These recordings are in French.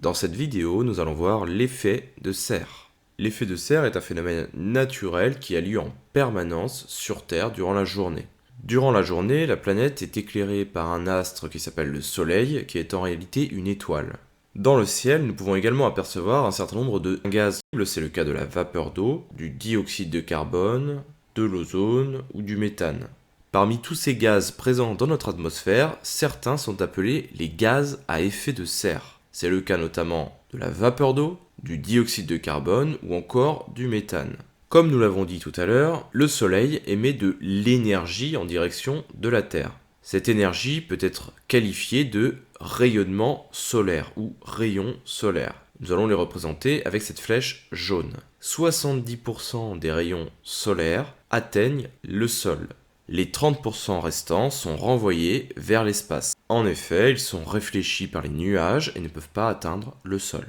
Dans cette vidéo, nous allons voir l'effet de serre. L'effet de serre est un phénomène naturel qui a lieu en permanence sur Terre durant la journée. Durant la journée, la planète est éclairée par un astre qui s'appelle le Soleil, qui est en réalité une étoile. Dans le ciel, nous pouvons également apercevoir un certain nombre de gaz. C'est le cas de la vapeur d'eau, du dioxyde de carbone, de l'ozone ou du méthane. Parmi tous ces gaz présents dans notre atmosphère, certains sont appelés les gaz à effet de serre. C'est le cas notamment de la vapeur d'eau, du dioxyde de carbone ou encore du méthane. Comme nous l'avons dit tout à l'heure, le Soleil émet de l'énergie en direction de la Terre. Cette énergie peut être qualifiée de rayonnement solaire ou rayon solaire. Nous allons les représenter avec cette flèche jaune. 70% des rayons solaires atteignent le sol. Les 30% restants sont renvoyés vers l'espace. En effet, ils sont réfléchis par les nuages et ne peuvent pas atteindre le sol.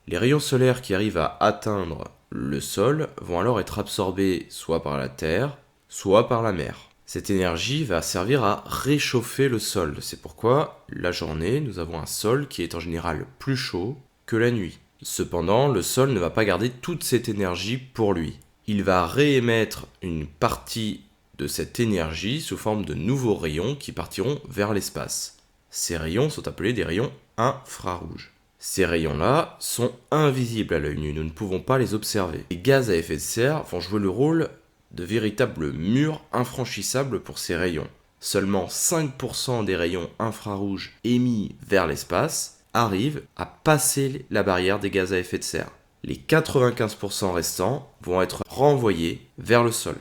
Les rayons solaires qui arrivent à atteindre le sol vont alors être absorbés soit par la Terre, soit par la mer. Cette énergie va servir à réchauffer le sol. C'est pourquoi, la journée, nous avons un sol qui est en général plus chaud que la nuit. Cependant, le sol ne va pas garder toute cette énergie pour lui. Il va réémettre une partie de cette énergie sous forme de nouveaux rayons qui partiront vers l'espace. Ces rayons sont appelés des rayons infrarouges. Ces rayons-là sont invisibles à l'œil nu, nous ne pouvons pas les observer. Les gaz à effet de serre vont jouer le rôle de véritables murs infranchissables pour ces rayons. Seulement 5% des rayons infrarouges émis vers l'espace arrivent à passer la barrière des gaz à effet de serre. Les 95% restants vont être renvoyés vers le sol.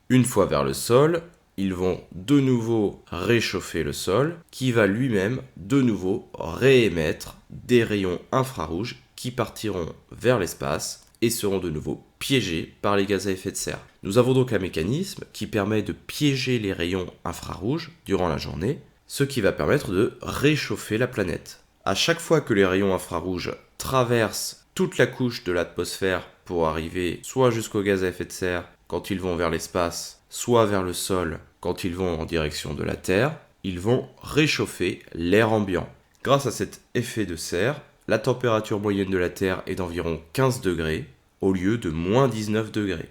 Une fois vers le sol, ils vont de nouveau réchauffer le sol, qui va lui-même de nouveau réémettre des rayons infrarouges qui partiront vers l'espace et seront de nouveau piégés par les gaz à effet de serre. Nous avons donc un mécanisme qui permet de piéger les rayons infrarouges durant la journée, ce qui va permettre de réchauffer la planète. À chaque fois que les rayons infrarouges traversent toute la couche de l'atmosphère pour arriver soit jusqu'aux gaz à effet de serre quand ils vont vers l'espace, soit vers le sol quand ils vont en direction de la Terre, ils vont réchauffer l'air ambiant. Grâce à cet effet de serre, la température moyenne de la Terre est d'environ 15 degrés au lieu de moins 19 degrés.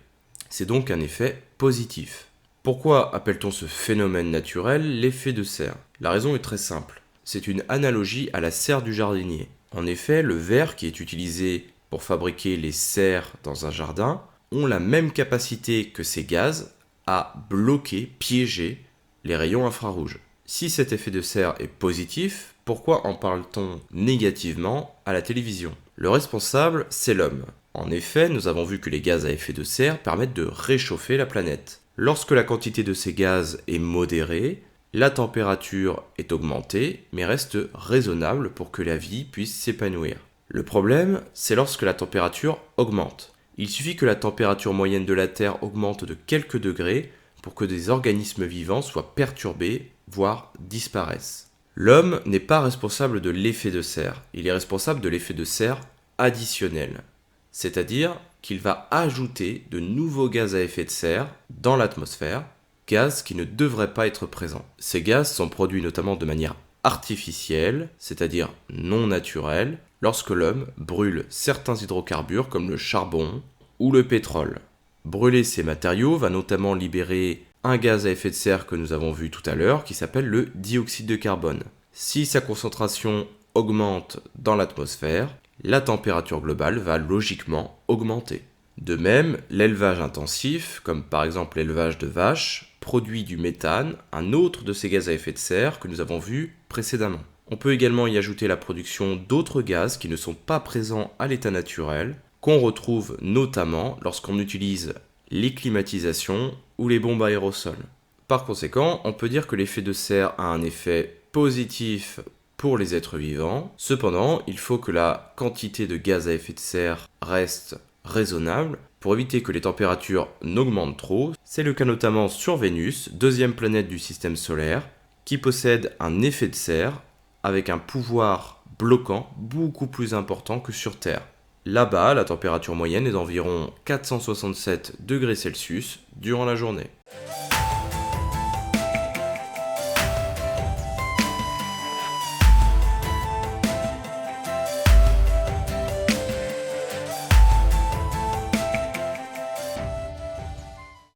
C'est donc un effet positif. Pourquoi appelle-t-on ce phénomène naturel l'effet de serre ? La raison est très simple. C'est une analogie à la serre du jardinier. En effet, le verre qui est utilisé pour fabriquer les serres dans un jardin ont la même capacité que ces gaz à bloquer, piéger les rayons infrarouges. Si cet effet de serre est positif, pourquoi en parle-t-on négativement à la télévision ? Le responsable, c'est l'homme. En effet, nous avons vu que les gaz à effet de serre permettent de réchauffer la planète. Lorsque la quantité de ces gaz est modérée, la température est augmentée, mais reste raisonnable pour que la vie puisse s'épanouir. Le problème, c'est lorsque la température augmente. Il suffit que la température moyenne de la Terre augmente de quelques degrés pour que des organismes vivants soient perturbés, voire disparaissent. L'homme n'est pas responsable de l'effet de serre, il est responsable de l'effet de serre additionnel. C'est-à-dire qu'il va ajouter de nouveaux gaz à effet de serre dans l'atmosphère, gaz qui ne devraient pas être présents. Ces gaz sont produits notamment de manière artificielle, c'est-à-dire non naturelle, lorsque l'homme brûle certains hydrocarbures comme le charbon ou le pétrole. Brûler ces matériaux va notamment libérer un gaz à effet de serre que nous avons vu tout à l'heure qui s'appelle le dioxyde de carbone. Si sa concentration augmente dans l'atmosphère, la température globale va logiquement augmenter. De même, l'élevage intensif, comme par exemple l'élevage de vaches, produit du méthane, un autre de ces gaz à effet de serre que nous avons vu précédemment. On peut également y ajouter la production d'autres gaz qui ne sont pas présents à l'état naturel, qu'on retrouve notamment lorsqu'on utilise les climatisations ou les bombes à aérosols. Par conséquent, on peut dire que l'effet de serre a un effet positif pour les êtres vivants. Cependant, il faut que la quantité de gaz à effet de serre reste raisonnable pour éviter que les températures n'augmentent trop. C'est le cas notamment sur Vénus, deuxième planète du système solaire, qui possède un effet de serre avec un pouvoir bloquant beaucoup plus important que sur Terre. Là-bas, la température moyenne est d'environ 467 degrés Celsius durant la journée.